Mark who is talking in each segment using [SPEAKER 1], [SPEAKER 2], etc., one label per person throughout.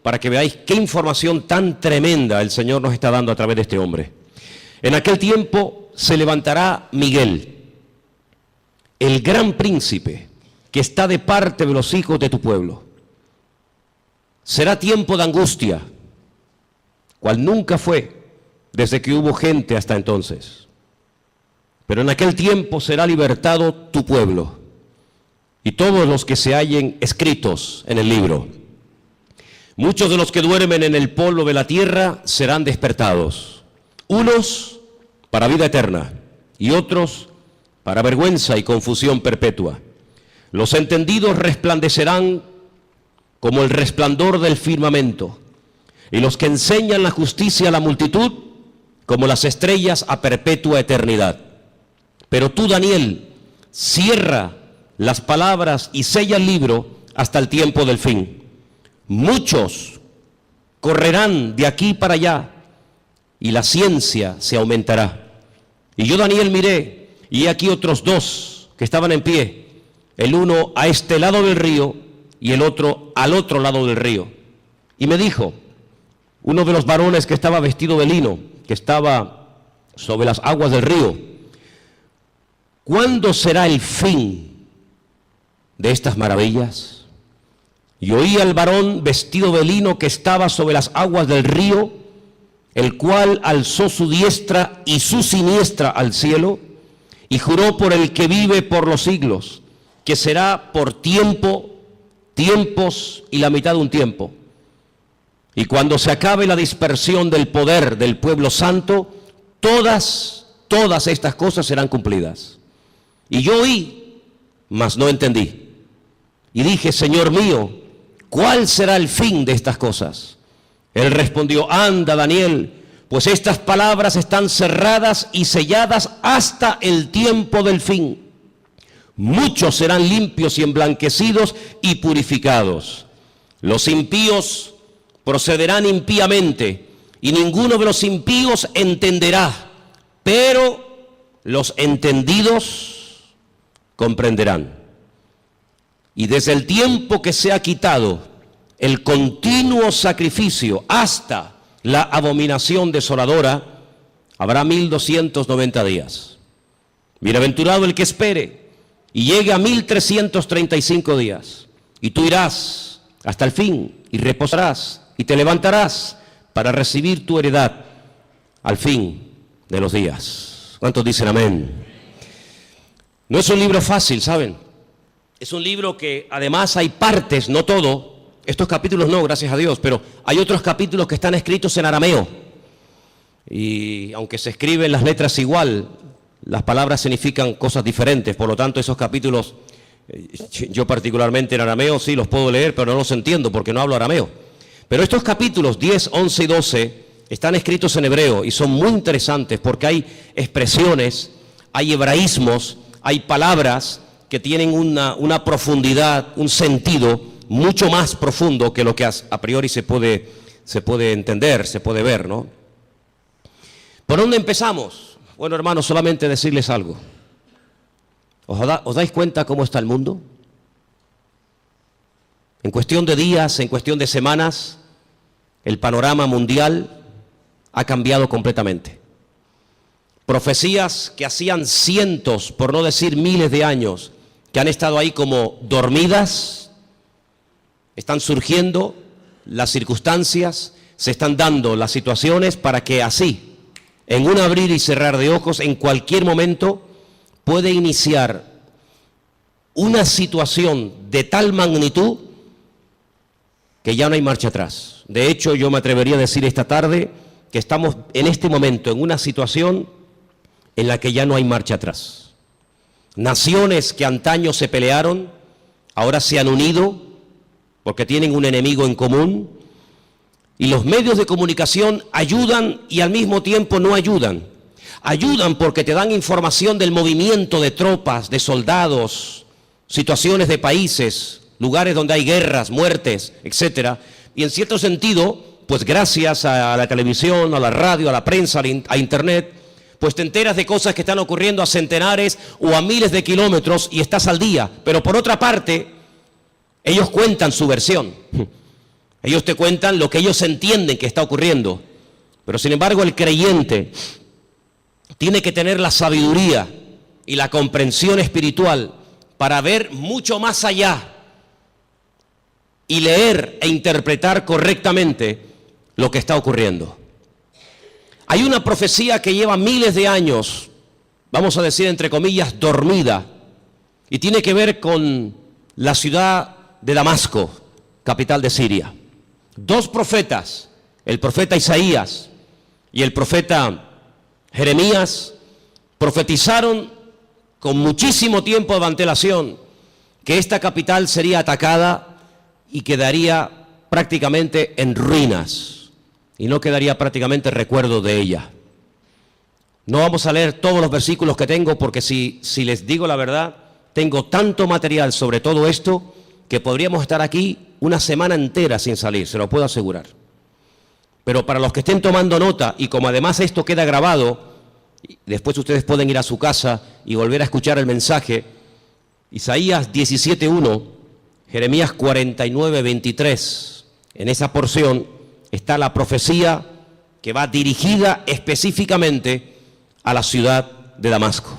[SPEAKER 1] para que veáis qué información tan tremenda el Señor nos está dando a través de este hombre. En aquel tiempo se levantará Miguel, el gran príncipe, que está de parte de los hijos de tu pueblo. Será tiempo de angustia, cual nunca fue desde que hubo gente hasta entonces. Pero en aquel tiempo será libertado tu pueblo y todos los que se hallen escritos en el libro. Muchos de los que duermen en el polvo de la tierra serán despertados, unos para vida eterna y otros para vergüenza y confusión perpetua. Los entendidos resplandecerán como el resplandor del firmamento, y los que enseñan la justicia a la multitud como las estrellas a perpetua eternidad. Pero tú, Daniel, cierra las palabras y sella el libro hasta el tiempo del fin. Muchos correrán de aquí para allá y la ciencia se aumentará. Y yo, Daniel, miré, y he aquí otros dos que estaban en pie, el uno a este lado del río y el otro al otro lado del río. Y me dijo uno de los varones que estaba vestido de lino, que estaba sobre las aguas del río: ¿cuándo será el fin de estas maravillas? Y oí al varón vestido de lino que estaba sobre las aguas del río, el cual alzó su diestra y su siniestra al cielo, y juró por el que vive por los siglos, que será por tiempo, tiempos y la mitad de un tiempo. Y cuando se acabe la dispersión del poder del pueblo santo, todas estas cosas serán cumplidas. Y yo oí, mas no entendí. Y dije: Señor mío, ¿cuál será el fin de estas cosas? Él respondió: anda, Daniel, pues estas palabras están cerradas y selladas hasta el tiempo del fin. Muchos serán limpios y emblanquecidos y purificados. Los impíos procederán impíamente, y ninguno de los impíos entenderá, pero los entendidos comprenderán. Y desde el tiempo que se ha quitado el continuo sacrificio hasta la abominación desoladora, habrá 1290 días. Bienaventurado el que espere y llegue a 1335 días. Y tú irás hasta el fin y reposarás y te levantarás para recibir tu heredad al fin de los días. ¿Cuántos dicen amén? No es un libro fácil, ¿saben? Es un libro que además hay partes, no todo. Estos capítulos no, gracias a Dios, pero hay otros capítulos que están escritos en arameo. Y aunque se escriben las letras igual, las palabras significan cosas diferentes. Por lo tanto, esos capítulos, yo particularmente en arameo sí los puedo leer, pero no los entiendo porque no hablo arameo. Pero estos capítulos 10, 11 y 12 están escritos en hebreo y son muy interesantes porque hay expresiones, hay hebraísmos, hay palabras que tienen una profundidad, un sentido mucho más profundo que lo que a priori se puede entender, se puede ver, ¿no? ¿Por dónde empezamos? Bueno, hermanos, solamente decirles algo. ¿Os dais cuenta cómo está el mundo? En cuestión de días, en cuestión de semanas, el panorama mundial ha cambiado completamente. Profecías que hacían cientos, por no decir miles de años, que han estado ahí como dormidas, están surgiendo las circunstancias, se están dando las situaciones para que así, en un abrir y cerrar de ojos, en cualquier momento, puede iniciar una situación de tal magnitud que ya no hay marcha atrás. De hecho, yo me atrevería a decir esta tarde que estamos en este momento en una situación en la que ya no hay marcha atrás. Naciones que antaño se pelearon, ahora se han unido porque tienen un enemigo en común, y los medios de comunicación ayudan y al mismo tiempo no ayudan. Ayudan porque te dan información del movimiento de tropas, de soldados, situaciones de países, lugares donde hay guerras, muertes, etcétera. Y en cierto sentido, pues gracias a la televisión, a la radio, a la prensa, a internet, pues te enteras de cosas que están ocurriendo a centenares o a miles de kilómetros y estás al día. Pero por otra parte, ellos cuentan su versión. Ellos te cuentan lo que ellos entienden que está ocurriendo. Pero sin embargo el creyente tiene que tener la sabiduría y la comprensión espiritual para ver mucho más allá y leer e interpretar correctamente lo que está ocurriendo. Hay una profecía que lleva miles de años, vamos a decir entre comillas, dormida, y tiene que ver con la ciudad de Damasco, capital de Siria. Dos profetas, el profeta Isaías y el profeta Jeremías, profetizaron con muchísimo tiempo de antelación que esta capital sería atacada y quedaría prácticamente en ruinas y no quedaría prácticamente recuerdo de ella. No vamos a leer todos los versículos que tengo porque si les digo la verdad, tengo tanto material sobre todo esto que podríamos estar aquí una semana entera sin salir, se lo puedo asegurar. Pero para los que estén tomando nota, y como además esto queda grabado, después ustedes pueden ir a su casa y volver a escuchar el mensaje, Isaías 17:1, Jeremías 49:23, en esa porción está la profecía que va dirigida específicamente a la ciudad de Damasco.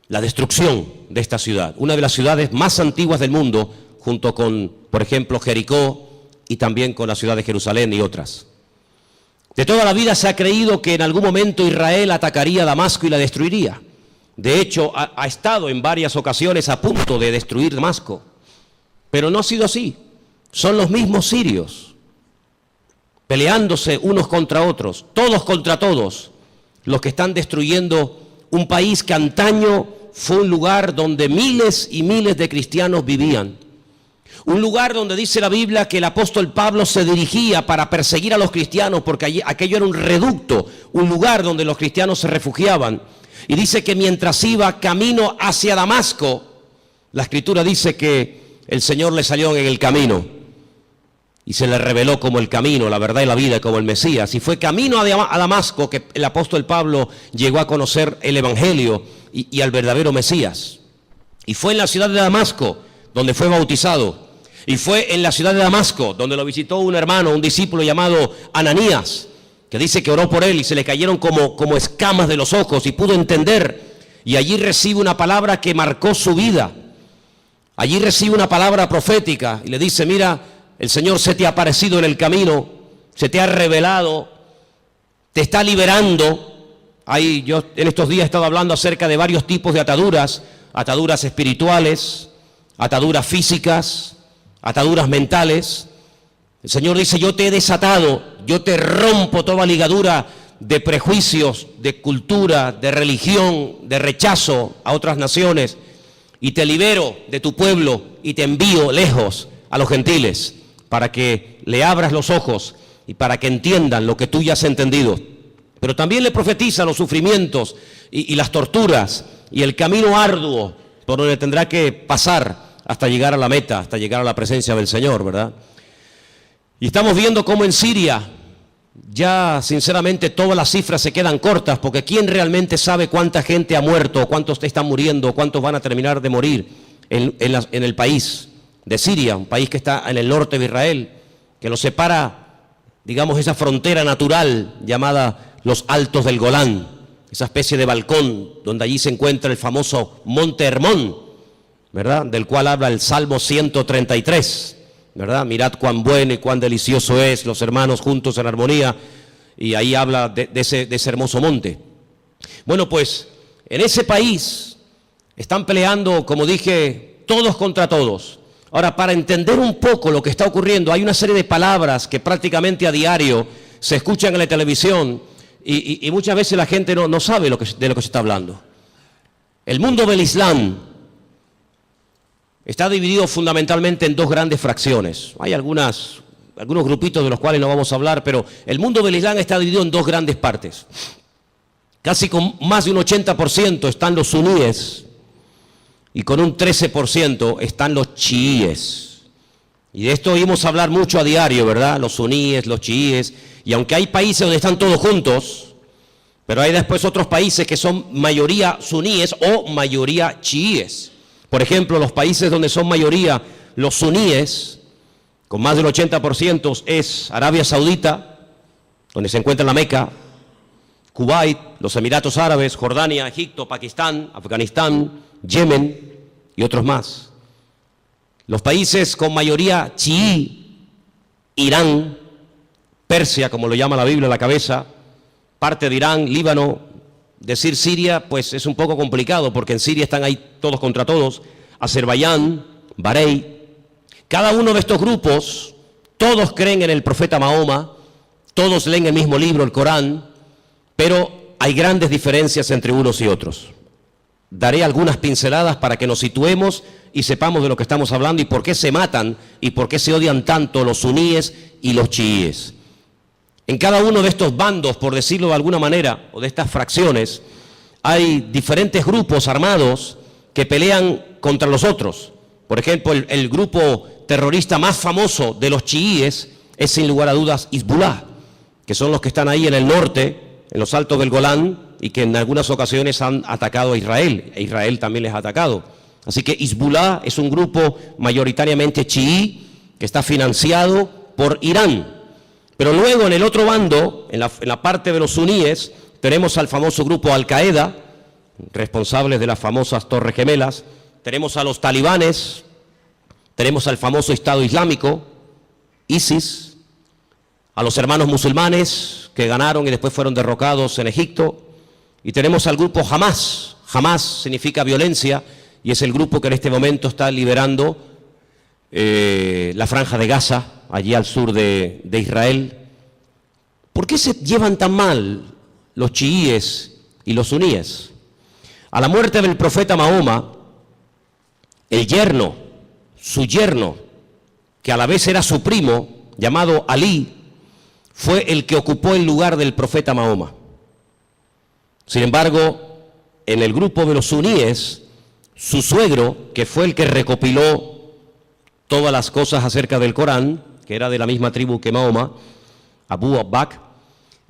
[SPEAKER 1] La destrucción de esta ciudad, una de las ciudades más antiguas del mundo, junto con, por ejemplo, Jericó y también con la ciudad de Jerusalén y otras. De toda la vida se ha creído que en algún momento Israel atacaría Damasco y la destruiría. De hecho, ha estado en varias ocasiones a punto de destruir Damasco. Pero no ha sido así. Son los mismos sirios, peleándose unos contra otros, todos contra todos, los que están destruyendo un país que antaño fue un lugar donde miles y miles de cristianos vivían. Un lugar donde dice la Biblia que el apóstol Pablo se dirigía para perseguir a los cristianos porque aquello era un reducto, un lugar donde los cristianos se refugiaban. Y dice que mientras iba camino hacia Damasco, la Escritura dice que el Señor le salió en el camino y se le reveló como el camino, la verdad y la vida, como el Mesías. Y fue camino a Damasco que el apóstol Pablo llegó a conocer el Evangelio y al verdadero Mesías. Y fue en la ciudad de Damasco donde fue bautizado. Y fue en la ciudad de Damasco donde lo visitó un hermano, un discípulo llamado Ananías, que dice que oró por él y se le cayeron como escamas de los ojos y pudo entender. Y allí recibe una palabra que marcó su vida. Allí recibe una palabra profética y le dice: mira, el Señor se te ha aparecido en el camino, se te ha revelado, te está liberando. Yo en estos días he estado hablando acerca de varios tipos de ataduras, ataduras espirituales, ataduras físicas, ataduras mentales. El Señor dice: yo te he desatado, yo te rompo toda ligadura de prejuicios, de cultura, de religión, de rechazo a otras naciones, y te libero de tu pueblo y te envío lejos a los gentiles para que le abras los ojos y para que entiendan lo que tú ya has entendido. Pero también le profetiza los sufrimientos y las torturas y el camino arduo por donde tendrá que pasar hasta llegar a la meta, hasta llegar a la presencia del Señor, ¿verdad? Y estamos viendo cómo en Siria ya sinceramente todas las cifras se quedan cortas, porque ¿quién realmente sabe cuánta gente ha muerto, cuántos están muriendo, cuántos van a terminar de morir en el país de Siria, un país que está en el norte de Israel, que lo separa, digamos, esa frontera natural llamada los Altos del Golán, esa especie de balcón donde allí se encuentra el famoso Monte Hermón, ¿verdad?, del cual habla el Salmo 133, ¿verdad? Mirad cuán bueno y cuán delicioso es los hermanos juntos en armonía, y ahí habla de ese hermoso monte. Bueno, pues en ese país están peleando, como dije, todos contra todos. Ahora, para entender un poco lo que está ocurriendo, hay una serie de palabras que prácticamente a diario se escuchan en la televisión y muchas veces la gente no sabe de lo que se está hablando. El mundo del Islam está dividido fundamentalmente en dos grandes fracciones. Hay algunos grupitos de los cuales no vamos a hablar, pero el mundo del Islam está dividido en dos grandes partes. Casi con más de un 80% están los suníes y con un 13% están los chiíes. Y de esto oímos hablar mucho a diario, ¿verdad? Los suníes, los chiíes. Y aunque hay países donde están todos juntos, pero hay después otros países que son mayoría suníes o mayoría chiíes. Por ejemplo, los países donde son mayoría los suníes con más del 80% es Arabia Saudita, donde se encuentra la Meca, Kuwait, los Emiratos Árabes, Jordania, Egipto, Pakistán, Afganistán, Yemen y otros más. Los países con mayoría chií, Irán, Persia, como lo llama la Biblia a la cabeza, parte de Irán, Líbano, decir Siria, pues es un poco complicado, porque en Siria están ahí todos contra todos, Azerbaiyán, Bahrein. Cada uno de estos grupos, todos creen en el profeta Mahoma, todos leen el mismo libro, el Corán, pero hay grandes diferencias entre unos y otros. Daré algunas pinceladas para que nos situemos y sepamos de lo que estamos hablando y por qué se matan y por qué se odian tanto los suníes y los chiíes. En cada uno de estos bandos, por decirlo de alguna manera, o de estas fracciones, hay diferentes grupos armados que pelean contra los otros. Por ejemplo, el grupo terrorista más famoso de los chiíes es sin lugar a dudas Hezbollah, que son los que están ahí en el norte, en los altos del Golán, y que en algunas ocasiones han atacado a Israel, e Israel también les ha atacado. Así que Hezbollah es un grupo mayoritariamente chií que está financiado por Irán. Pero luego en el otro bando, en la parte de los suníes, tenemos al famoso grupo Al-Qaeda, responsables de las famosas Torres Gemelas, tenemos a los talibanes, tenemos al famoso Estado Islámico, ISIS, a los hermanos musulmanes que ganaron y después fueron derrocados en Egipto, y tenemos al grupo Hamas. Hamas significa violencia y es el grupo que en este momento está liberando la franja de Gaza, allí al sur de Israel. ¿Por qué se llevan tan mal los chiíes y los suníes? A la muerte del profeta Mahoma, el yerno, su yerno, que a la vez era su primo, llamado Alí, fue el que ocupó el lugar del profeta Mahoma. Sin embargo, en el grupo de los suníes, su suegro, que fue el que recopiló todas las cosas acerca del Corán, que era de la misma tribu que Mahoma, Abu Bakr,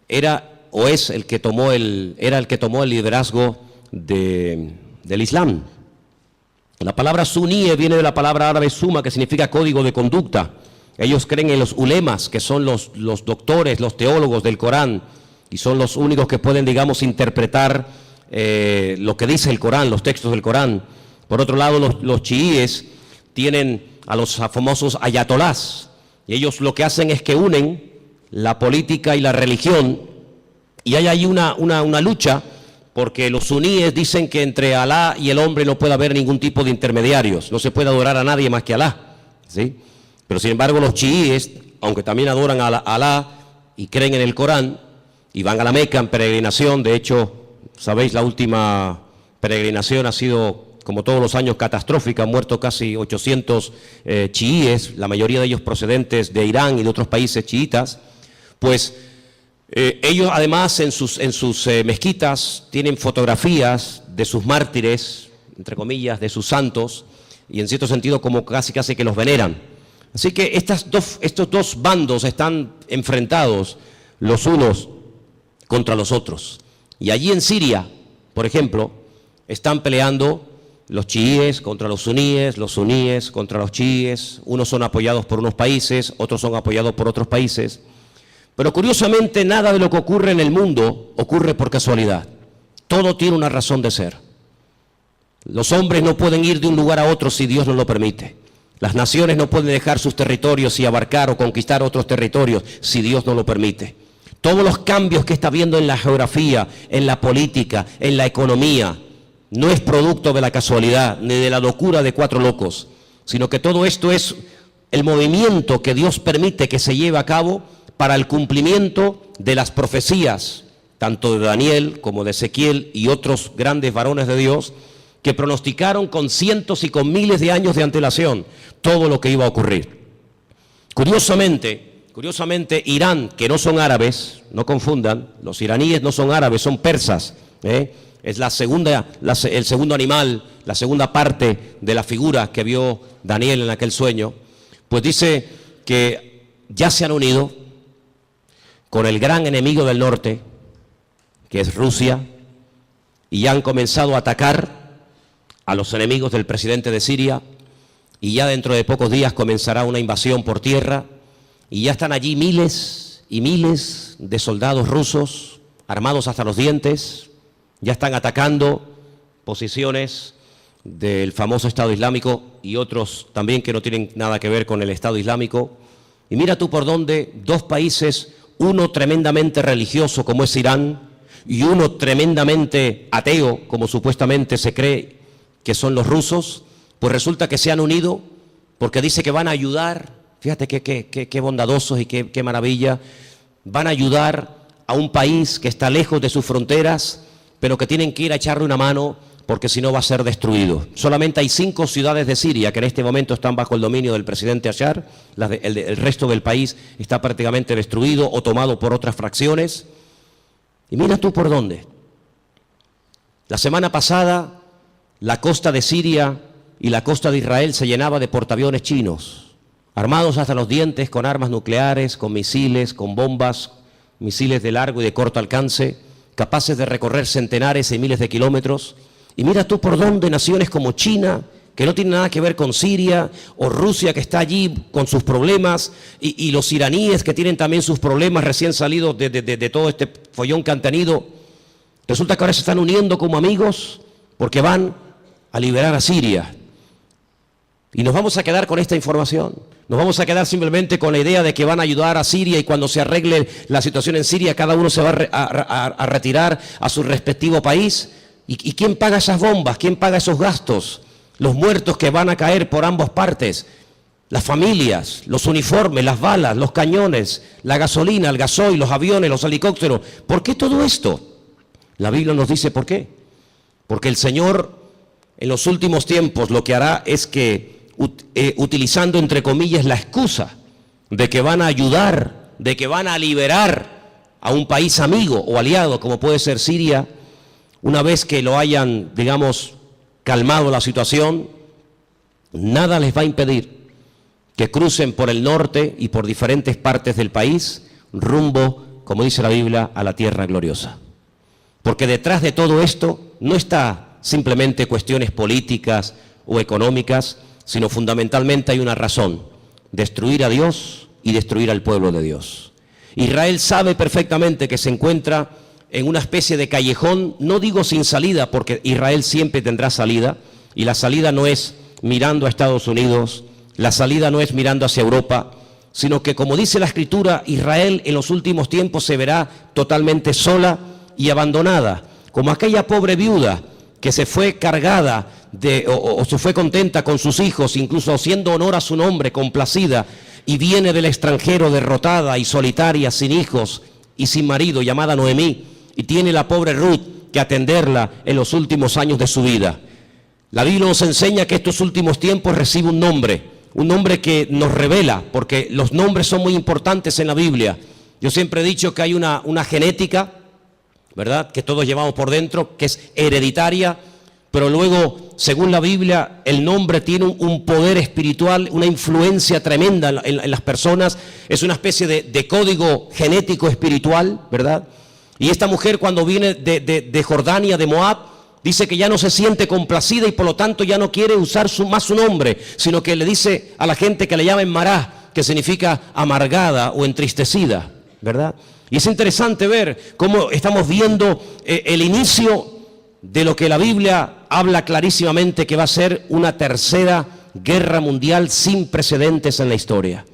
[SPEAKER 1] era el que tomó el liderazgo del Islam. La palabra suní viene de la palabra árabe suma, que significa código de conducta. Ellos creen en los ulemas, que son los doctores, los teólogos del Corán, y son los únicos que pueden, digamos, interpretar lo que dice el Corán, los textos del Corán. Por otro lado, los chiíes tienen a los famosos ayatolás, y ellos lo que hacen es que unen la política y la religión, y hay ahí una lucha, porque los suníes dicen que entre Alá y el hombre no puede haber ningún tipo de intermediarios, no se puede adorar a nadie más que a Alá, ¿sí? Pero sin embargo los chiíes, aunque también adoran a Alá y creen en el Corán, y van a la Meca en peregrinación. De hecho, sabéis, la última peregrinación ha sido, como todos los años, catastrófica. Han muerto casi 800 chiíes, la mayoría de ellos procedentes de Irán y de otros países chiitas. Pues ellos además en sus mezquitas tienen fotografías de sus mártires, entre comillas, de sus santos, y en cierto sentido como casi que los veneran. Así que estos dos bandos están enfrentados los unos contra los otros. Y allí en Siria, por ejemplo, están peleando los chiíes contra los suníes contra los chiíes. Unos son apoyados por unos países, otros son apoyados por otros países. Pero curiosamente nada de lo que ocurre en el mundo ocurre por casualidad. Todo tiene una razón de ser. Los hombres no pueden ir de un lugar a otro si Dios no lo permite. Las naciones no pueden dejar sus territorios y abarcar o conquistar otros territorios si Dios no lo permite. Todos los cambios que está habiendo en la geografía, en la política, en la economía, no es producto de la casualidad ni de la locura de cuatro locos, sino que todo esto es el movimiento que Dios permite que se lleve a cabo para el cumplimiento de las profecías, tanto de Daniel como de Ezequiel y otros grandes varones de Dios, que pronosticaron con cientos y con miles de años de antelación todo lo que iba a ocurrir. Curiosamente, Irán, que no son árabes, no confundan, los iraníes no son árabes, son persas, es el segundo animal, la segunda parte de la figura que vio Daniel en aquel sueño, pues dice que ya se han unido con el gran enemigo del norte, que es Rusia, y ya han comenzado a atacar a los enemigos del presidente de Siria, y ya dentro de pocos días comenzará una invasión por tierra, y ya están allí miles y miles de soldados rusos, armados hasta los dientes, ya están atacando posiciones del famoso Estado Islámico y otros también que no tienen nada que ver con el Estado Islámico. Y mira tú por dónde dos países, uno tremendamente religioso como es Irán y uno tremendamente ateo como supuestamente se cree que son los rusos, pues resulta que se han unido porque dice que van a ayudar, fíjate qué bondadosos y qué maravilla, van a ayudar a un país que está lejos de sus fronteras, pero que tienen que ir a echarle una mano porque si no va a ser destruido. Solamente hay 5 ciudades de Siria que en este momento están bajo el dominio del presidente Bashar, el resto del país está prácticamente destruido o tomado por otras fracciones. Y mira tú por dónde. La semana pasada, la costa de Siria y la costa de Israel se llenaba de portaaviones chinos, armados hasta los dientes con armas nucleares, con misiles, con bombas, misiles de largo y de corto alcance, capaces de recorrer centenares y miles de kilómetros. Y mira tú por dónde naciones como China, que no tiene nada que ver con Siria, o Rusia, que está allí con sus problemas, y los iraníes, que tienen también sus problemas recién salidos de todo este follón que han tenido, resulta que ahora se están uniendo como amigos porque van a liberar a Siria. Y nos vamos a quedar con esta información, nos vamos a quedar simplemente con la idea de que van a ayudar a Siria y cuando se arregle la situación en Siria, cada uno se va a retirar a su respectivo país. ¿Y quién paga esas bombas? ¿Quién paga esos gastos? Los muertos que van a caer por ambas partes, las familias, los uniformes, las balas, los cañones, la gasolina, el gasoil, los aviones, los helicópteros. ¿Por qué todo esto? La Biblia nos dice por qué. Porque el Señor en los últimos tiempos lo que hará es que, utilizando entre comillas la excusa de que van a ayudar, de que van a liberar a un país amigo o aliado como puede ser Siria, una vez que lo hayan, digamos, calmado la situación, nada les va a impedir que crucen por el norte y por diferentes partes del país, rumbo, como dice la Biblia, a la tierra gloriosa. Porque detrás de todo esto no está simplemente cuestiones políticas o económicas, sino fundamentalmente hay una razón: destruir a Dios y destruir al pueblo de Dios. Israel sabe perfectamente que se encuentra en una especie de callejón, no digo sin salida, porque Israel siempre tendrá salida, y la salida no es mirando a Estados Unidos, la salida no es mirando hacia Europa, sino que, como dice la Escritura, Israel en los últimos tiempos se verá totalmente sola y abandonada, como aquella pobre viuda que se fue cargada o se fue contenta con sus hijos, incluso haciendo honor a su nombre, complacida, y viene del extranjero derrotada y solitaria, sin hijos y sin marido, llamada Noemí, y tiene la pobre Ruth que atenderla en los últimos años de su vida. La Biblia nos enseña que estos últimos tiempos recibe un nombre que nos revela, porque los nombres son muy importantes en la Biblia. Yo siempre he dicho que hay una genética, ¿verdad?, que todos llevamos por dentro, que es hereditaria, pero luego, según la Biblia, el nombre tiene un poder espiritual, una influencia tremenda en las personas, es una especie de código genético espiritual, ¿verdad? Y esta mujer, cuando viene de Jordania, de Moab, dice que ya no se siente complacida y por lo tanto ya no quiere usar más su nombre, sino que le dice a la gente que le llamen Mará, que significa amargada o entristecida, ¿verdad? Y es interesante ver cómo estamos viendo el inicio de lo que la Biblia habla clarísimamente que va a ser una tercera guerra mundial sin precedentes en la historia.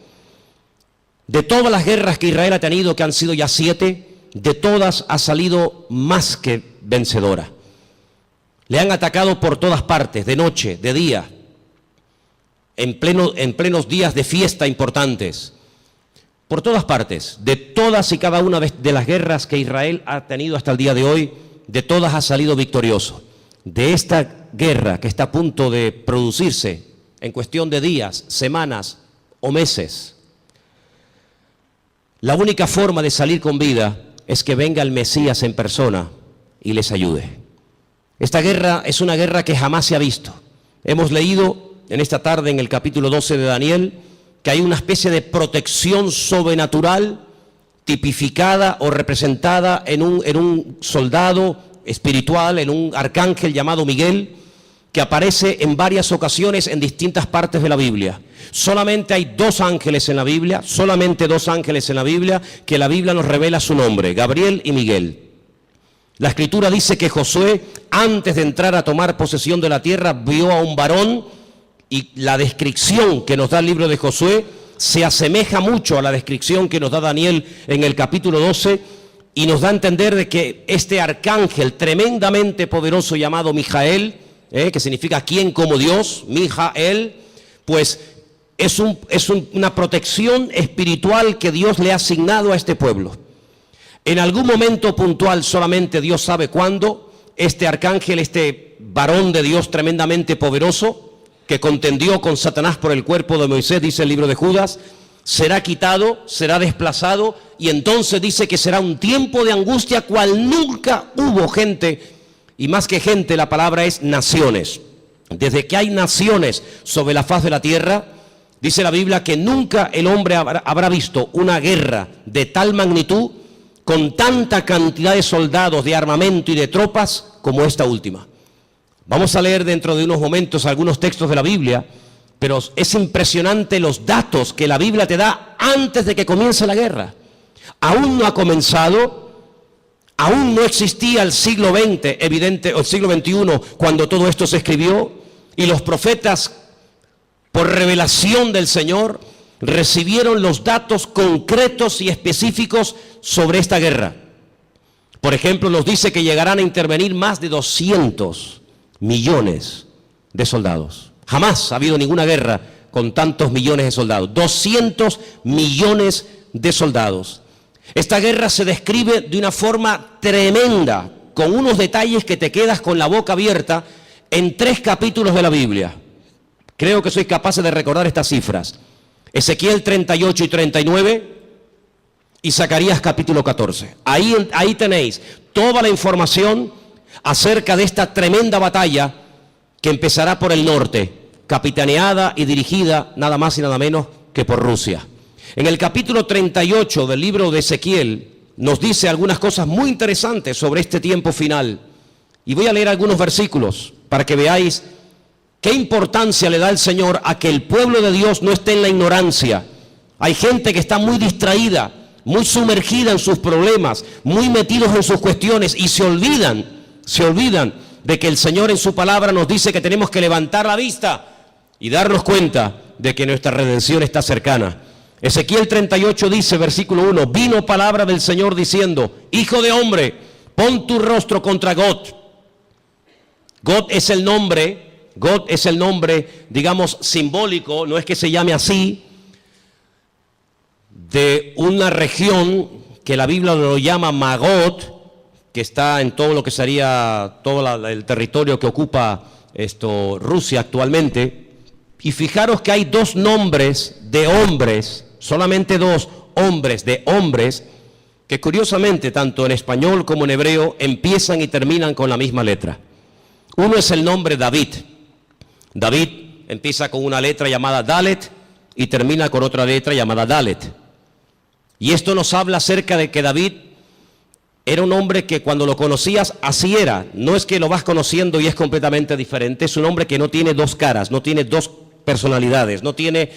[SPEAKER 1] De todas las guerras que Israel ha tenido, que han sido ya 7, de todas ha salido más que vencedora. Le han atacado por todas partes, de noche, de día, en plenos días de fiesta importantes, por todas partes. De todas y cada una de las guerras que Israel ha tenido hasta el día de hoy, de todas ha salido victorioso. De esta guerra que está a punto de producirse en cuestión de días, semanas o meses, la única forma de salir con vida es que venga el Mesías en persona y les ayude. Esta guerra es una guerra que jamás se ha visto. Hemos leído en esta tarde en el capítulo 12 de Daniel que hay una especie de protección sobrenatural tipificada o representada en un soldado espiritual, en un arcángel llamado Miguel, que aparece en varias ocasiones en distintas partes de la Biblia. Solamente hay 2 ángeles en la Biblia, solamente 2 ángeles en la Biblia, que la Biblia nos revela su nombre, Gabriel y Miguel. La Escritura dice que Josué, antes de entrar a tomar posesión de la tierra, vio a un varón, y la descripción que nos da el libro de Josué se asemeja mucho a la descripción que nos da Daniel en el capítulo 12, y nos da a entender de que este arcángel tremendamente poderoso llamado Mijael, que significa quien como Dios, Mijael, pues es una protección espiritual que Dios le ha asignado a este pueblo. En algún momento puntual, solamente Dios sabe cuándo, este arcángel, este varón de Dios tremendamente poderoso, que contendió con Satanás por el cuerpo de Moisés, dice el libro de Judas, será quitado, será desplazado, y entonces dice que será un tiempo de angustia cual nunca hubo gente, y más que gente, la palabra es naciones. Desde que hay naciones sobre la faz de la tierra, dice la Biblia que nunca el hombre habrá visto una guerra de tal magnitud, con tanta cantidad de soldados, de armamento y de tropas como esta última. Vamos a leer dentro de unos momentos algunos textos de la Biblia, pero es impresionante los datos que la Biblia te da antes de que comience la guerra. Aún no ha comenzado, aún no existía el siglo XX, o el siglo XXI, cuando todo esto se escribió, y los profetas, por revelación del Señor, recibieron los datos concretos y específicos sobre esta guerra. Por ejemplo, nos dice que llegarán a intervenir más de 200 millones de soldados. Jamás ha habido ninguna guerra con tantos millones de soldados. 200 millones de soldados. Esta guerra se describe de una forma tremenda, con unos detalles que te quedas con la boca abierta en 3 capítulos de la Biblia. Creo que sois capaces de recordar estas cifras. Ezequiel 38 y 39 y Zacarías capítulo 14. Ahí tenéis toda la información acerca de esta tremenda batalla que empezará por el norte, capitaneada y dirigida nada más y nada menos que por Rusia. En el capítulo 38 del libro de Ezequiel nos dice algunas cosas muy interesantes sobre este tiempo final. Y voy a leer algunos versículos para que veáis qué importancia le da el Señor a que el pueblo de Dios no esté en la ignorancia. Hay gente que está muy distraída, muy sumergida en sus problemas, muy metidos en sus cuestiones y se olvidan de que el Señor en su palabra nos dice que tenemos que levantar la vista y darnos cuenta de que nuestra redención está cercana. Ezequiel 38 dice, versículo 1, vino palabra del Señor diciendo, hijo de hombre, pon tu rostro contra Gog. Gog es el nombre, digamos, simbólico, no es que se llame así, de una región que la Biblia lo llama Magot, que está en todo lo que sería todo el territorio que ocupa Rusia actualmente. Y fijaros que hay 2 nombres de hombres, solamente 2 hombres de hombres, que curiosamente, tanto en español como en hebreo, empiezan y terminan con la misma letra. Uno es el nombre David. David empieza con una letra llamada Dalet y termina con otra letra llamada Dalet. Y esto nos habla acerca de que David era un hombre que cuando lo conocías así era. No es que lo vas conociendo y es completamente diferente. Es un hombre que no tiene 2 caras, no tiene 2 personalidades, no tiene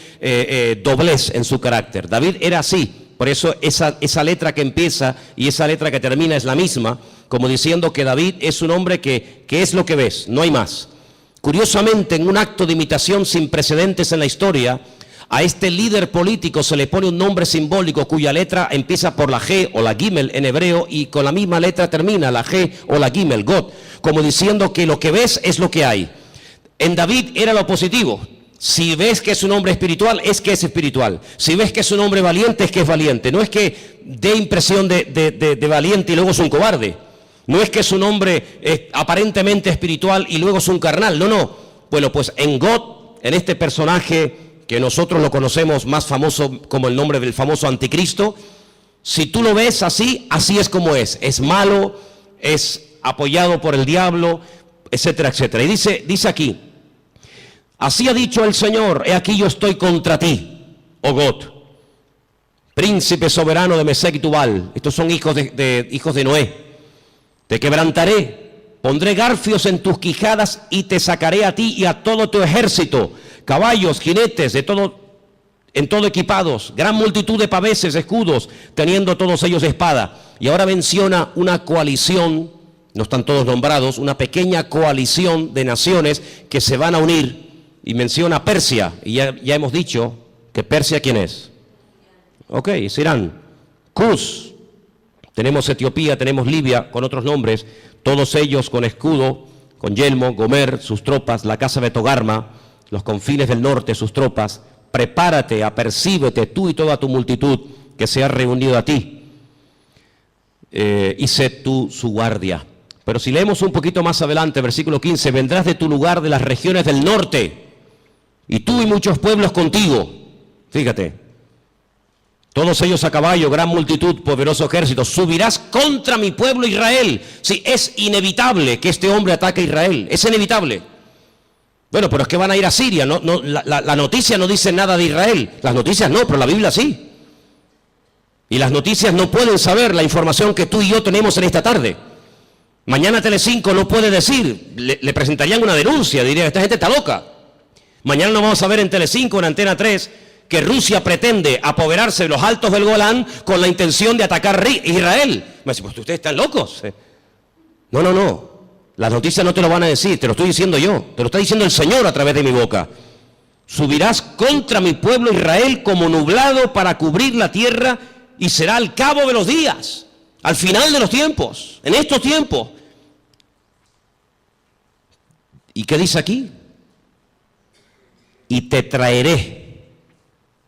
[SPEAKER 1] doblez en su carácter. David era así. Por eso esa letra que empieza y esa letra que termina es la misma, como diciendo que David es un hombre que es lo que ves, no hay más. Curiosamente, en un acto de imitación sin precedentes en la historia, a este líder político se le pone un nombre simbólico cuya letra empieza por la G o la Gimel en hebreo y con la misma letra termina la G o la Gimel, God, como diciendo que lo que ves es lo que hay. En David era lo positivo. Si ves que es un hombre espiritual, es que es espiritual. Si ves que es un hombre valiente, es que es valiente. No es que dé impresión de valiente y luego es un cobarde. No es que es un hombre aparentemente espiritual y luego es un carnal. No. Bueno, pues en God, en este personaje que nosotros lo conocemos más famoso como el nombre del famoso anticristo, si tú lo ves así, así es como es. Es malo, es apoyado por el diablo, etcétera, etcétera. Y dice aquí, así ha dicho el Señor, he aquí yo estoy contra ti, oh God, príncipe soberano de Mesec y Tubal. Estos son hijos de Noé. Te quebrantaré Pondré garfios en tus quijadas y te sacaré a ti y a todo tu ejército, caballos, jinetes, en todo equipados, gran multitud de paveses, escudos, teniendo todos ellos espada. Y ahora menciona una coalición, no están todos nombrados, una pequeña coalición de naciones que se van a unir. Y menciona Persia, y ya hemos dicho que Persia, ¿quién es? Ok, es Irán. Cus, tenemos Etiopía, tenemos Libia, con otros nombres, todos ellos con escudo, con yelmo, Gomer, sus tropas, la casa de Togarma, los confines del norte, sus tropas. Prepárate, apercíbete tú y toda tu multitud que se ha reunido a ti, y sé tú su guardia. Pero si leemos un poquito más adelante, versículo 15, vendrás de tu lugar de las regiones del norte, y tú y muchos pueblos contigo. Fíjate, todos ellos a caballo, gran multitud, poderoso ejército. Subirás contra mi pueblo Israel. Sí, es inevitable que este hombre ataque a Israel, es inevitable. Bueno, pero es que van a ir a Siria. La noticia no dice nada de Israel. Las noticias no, pero la Biblia sí. Y las noticias no pueden saber la información que tú y yo tenemos en esta tarde. Mañana Telecinco no puede decir, le presentarían una denuncia, dirían, esta gente está loca. Mañana no vamos a ver en Telecinco, en Antena 3, que Rusia pretende apoderarse de los altos del Golán con la intención de atacar Israel. Me dice, pues ustedes están locos. No. Las noticias no te lo van a decir, te lo estoy diciendo yo, te lo está diciendo el Señor a través de mi boca. Subirás contra mi pueblo Israel como nublado para cubrir la tierra, y será al cabo de los días, al final de los tiempos, en estos tiempos. ¿Y qué dice aquí? Y te traeré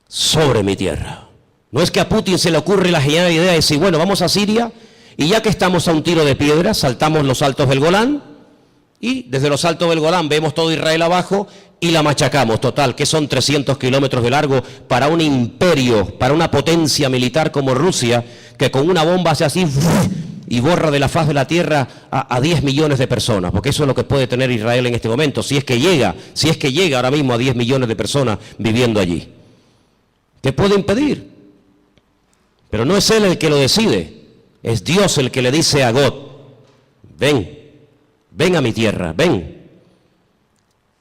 [SPEAKER 1] sobre mi tierra. No es que a Putin se le ocurre la genial idea de decir, bueno, vamos a Siria, y ya que estamos a un tiro de piedra, saltamos los altos del Golán, y desde los altos del Golán vemos todo Israel abajo y la machacamos. Total, que son 300 kilómetros de largo para un imperio, para una potencia militar como Rusia, que con una bomba hace así y borra de la faz de la tierra a 10 millones de personas, porque eso es lo que puede tener Israel en este momento, si es que llega ahora mismo a 10 millones de personas viviendo allí. ¿Qué puede impedir? Pero no es él el que lo decide, es Dios el que le dice a God, ven a mi tierra, ven.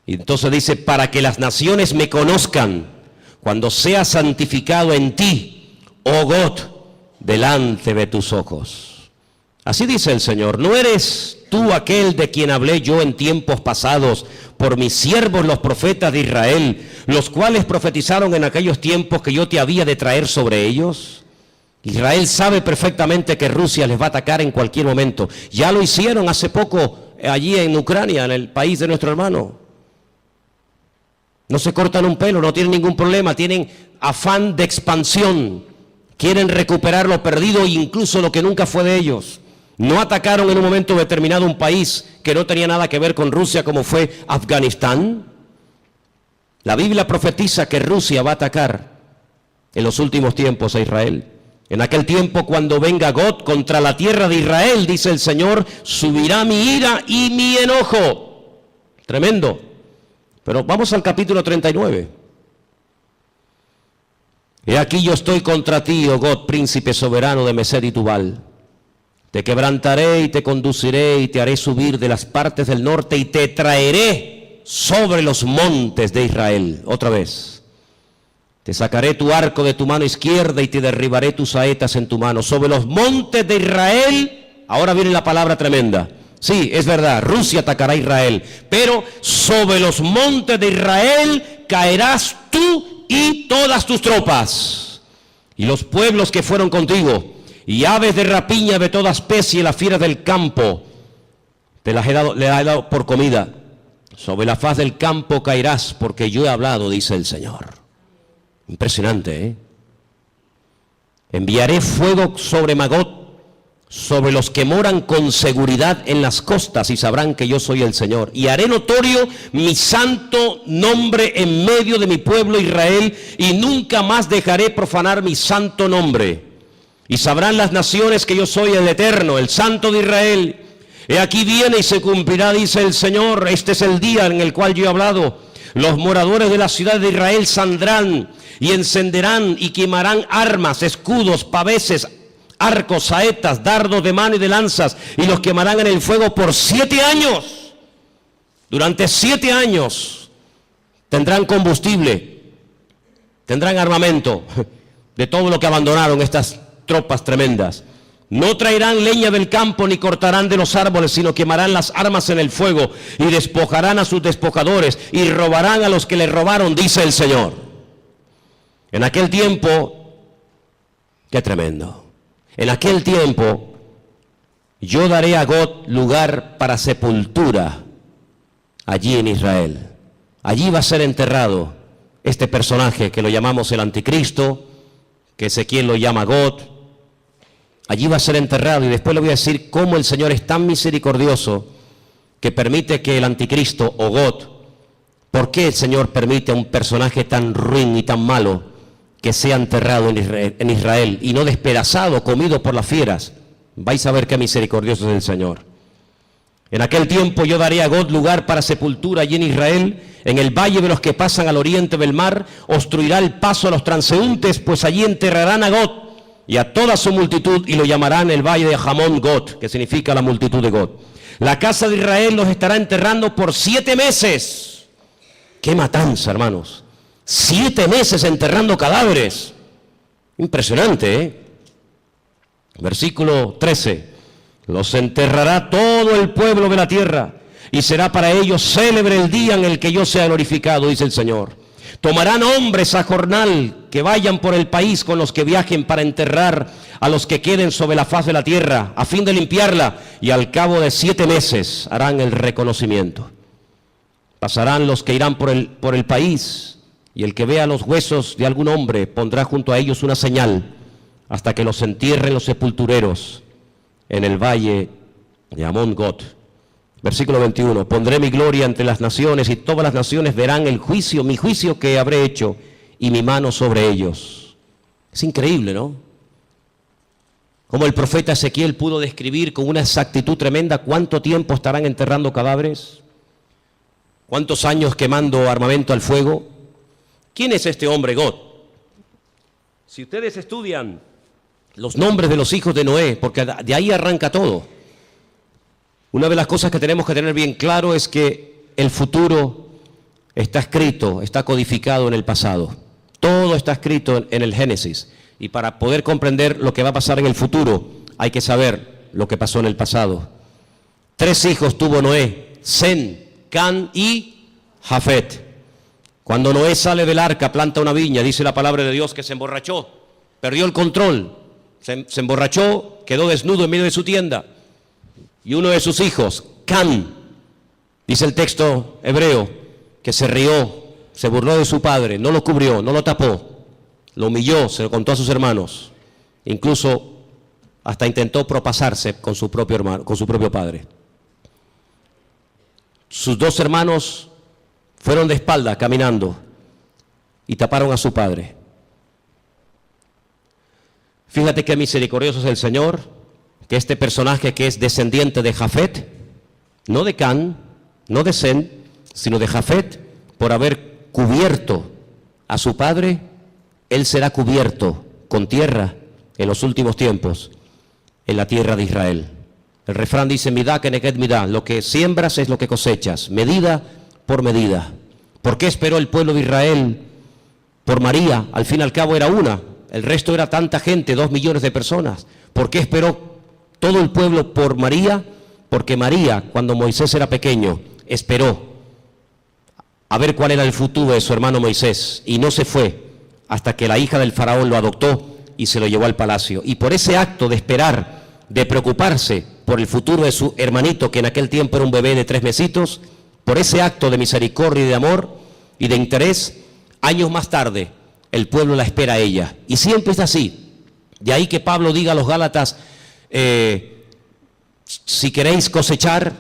[SPEAKER 1] Y entonces dice, para que las naciones me conozcan, cuando sea santificado en ti, oh God, delante de tus ojos. Así dice el Señor, ¿no eres tú aquel de quien hablé yo en tiempos pasados por mis siervos los profetas de Israel, los cuales profetizaron en aquellos tiempos que yo te había de traer sobre ellos? Israel sabe perfectamente que Rusia les va a atacar en cualquier momento. Ya lo hicieron hace poco allí en Ucrania, en el país de nuestro hermano. No se cortan un pelo, no tienen ningún problema, tienen afán de expansión, quieren recuperar lo perdido e incluso lo que nunca fue de ellos. No atacaron en un momento determinado un país que no tenía nada que ver con Rusia, como fue Afganistán. La Biblia profetiza que Rusia va a atacar en los últimos tiempos a Israel. En aquel tiempo, cuando venga God contra la tierra de Israel, dice el Señor, subirá mi ira y mi enojo. Tremendo. Pero vamos al capítulo 39. He aquí yo estoy contra ti, oh God, príncipe soberano de Mesed y Tubal. Te quebrantaré y te conduciré y te haré subir de las partes del norte y te traeré sobre los montes de Israel. Otra vez. Te sacaré tu arco de tu mano izquierda y te derribaré tus saetas en tu mano. Sobre los montes de Israel, ahora viene la palabra tremenda. Sí, es verdad, Rusia atacará a Israel, pero sobre los montes de Israel caerás tú y todas tus tropas, y los pueblos que fueron contigo, y aves de rapiña de toda especie, las fieras del campo, te las he dado por comida. Sobre la faz del campo caerás, porque yo he hablado, dice el Señor. Impresionante, ¿eh? Enviaré fuego sobre Magot, sobre los que moran con seguridad en las costas, y sabrán que yo soy el Señor. Y haré notorio mi santo nombre en medio de mi pueblo Israel, y nunca más dejaré profanar mi santo nombre. Y sabrán las naciones que yo soy el Eterno, el Santo de Israel. He aquí viene y se cumplirá, dice el Señor, este es el día en el cual yo he hablado. Los moradores de la ciudad de Israel saldrán y encenderán y quemarán armas, escudos, paveses, arcos, saetas, dardos de mano y de lanzas, y los quemarán en el fuego por 7 años. Durante 7 años tendrán combustible, tendrán armamento de todo lo que abandonaron estas tropas tremendas. No traerán leña del campo ni cortarán de los árboles, sino quemarán las armas en el fuego y despojarán a sus despojadores y robarán a los que les robaron, dice el Señor. En aquel tiempo, qué tremendo, en aquel tiempo yo daré a Gog lugar para sepultura allí en Israel. Allí va a ser enterrado este personaje que lo llamamos el anticristo, que Ezequiel lo llama Gog. Allí va a ser enterrado, y después le voy a decir cómo el Señor es tan misericordioso que permite que el anticristo o Gog, ¿por qué el Señor permite a un personaje tan ruin y tan malo que sea enterrado en Israel y no despedazado, comido por las fieras? Vais a ver qué misericordioso es el Señor. En aquel tiempo yo daré a Gog lugar para sepultura allí en Israel, en el valle de los que pasan al oriente del mar, obstruirá el paso a los transeúntes, pues allí enterrarán a Gog y a toda su multitud, y lo llamarán el valle de Hamón Gog, que significa la multitud de Gog. La casa de Israel los estará enterrando por 7 meses. ¡Qué matanza, hermanos! 7 meses enterrando cadáveres. Impresionante, ¿eh? Versículo 13. Los enterrará todo el pueblo de la tierra, y será para ellos célebre el día en el que yo sea glorificado, dice el Señor. Tomarán hombres a jornal que vayan por el país con los que viajen para enterrar a los que queden sobre la faz de la tierra, a fin de limpiarla, y al cabo de 7 meses harán el reconocimiento. Pasarán los que irán por el país, y el que vea los huesos de algún hombre pondrá junto a ellos una señal, hasta que los entierren los sepultureros en el valle de Hamón Gog. Versículo 21, pondré mi gloria entre las naciones, y todas las naciones verán el juicio, mi juicio que habré hecho, y mi mano sobre ellos. Es increíble, ¿no? Como el profeta Ezequiel pudo describir con una exactitud tremenda cuánto tiempo estarán enterrando cadáveres, cuántos años quemando armamento al fuego. ¿Quién es este hombre Gog? Si ustedes estudian los nombres de los hijos de Noé, porque de ahí arranca todo. Una de las cosas que tenemos que tener bien claro es que el futuro está escrito, está codificado en el pasado. Todo está escrito en el Génesis. Y para poder comprender lo que va a pasar en el futuro, hay que saber lo que pasó en el pasado. 3 hijos tuvo Noé: Sem, Can y Jafet. Cuando Noé sale del arca, planta una viña, dice la palabra de Dios que se emborrachó, perdió el control, se emborrachó, quedó desnudo en medio de su tienda. Y uno de sus hijos, Can, dice el texto hebreo, que se rió, se burló de su padre, no lo cubrió, no lo tapó, lo humilló, se lo contó a sus hermanos, incluso hasta intentó propasarse con su propio hermano, con su propio padre. Sus 2 hermanos fueron de espalda caminando y taparon a su padre. Fíjate qué misericordioso es el Señor, que este personaje que es descendiente de Jafet, no de Can, no de Sem, sino de Jafet, por haber cubierto a su padre, él será cubierto con tierra en los últimos tiempos, en la tierra de Israel. El refrán dice, midá keneged midá, lo que siembras es lo que cosechas, medida por medida. ¿Por qué esperó el pueblo de Israel por María? Al fin y al cabo era una, el resto era tanta gente, 2 millones de personas. ¿Por qué esperó todo el pueblo por María? Porque María, cuando Moisés era pequeño, esperó a ver cuál era el futuro de su hermano Moisés, y no se fue hasta que la hija del faraón lo adoptó y se lo llevó al palacio. Y por ese acto de esperar, de preocuparse por el futuro de su hermanito, que en aquel tiempo era un bebé de 3 mesitos, por ese acto de misericordia y de amor y de interés, años más tarde el pueblo la espera a ella. Y siempre es así. De ahí que Pablo diga a los Gálatas, si queréis cosechar,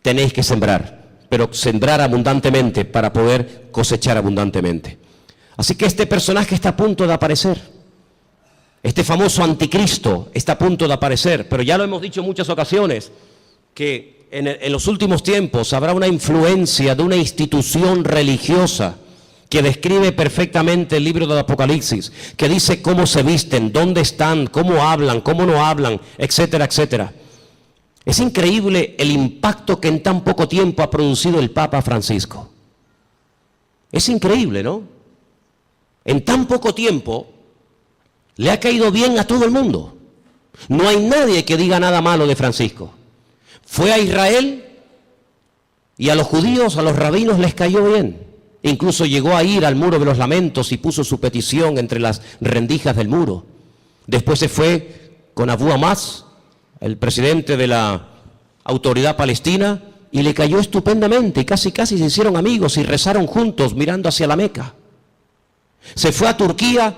[SPEAKER 1] tenéis que sembrar, pero sembrar abundantemente para poder cosechar abundantemente. Así que este personaje está a punto de aparecer. Este famoso anticristo está a punto de aparecer, pero ya lo hemos dicho en muchas ocasiones, que en los últimos tiempos habrá una influencia de una institución religiosa que describe perfectamente el libro del Apocalipsis, que dice cómo se visten, dónde están, cómo hablan, cómo no hablan, etcétera, etcétera. Es increíble el impacto que en tan poco tiempo ha producido el Papa Francisco. Es increíble, ¿no? En tan poco tiempo le ha caído bien a todo el mundo. No hay nadie que diga nada malo de Francisco. Fue a Israel y a los judíos, a los rabinos les cayó bien. Incluso llegó a ir al muro de los lamentos y puso su petición entre las rendijas del muro. Después se fue con Abu Hamas, el presidente de la autoridad palestina, y le cayó estupendamente y casi se hicieron amigos y rezaron juntos mirando hacia la Meca. Se fue a Turquía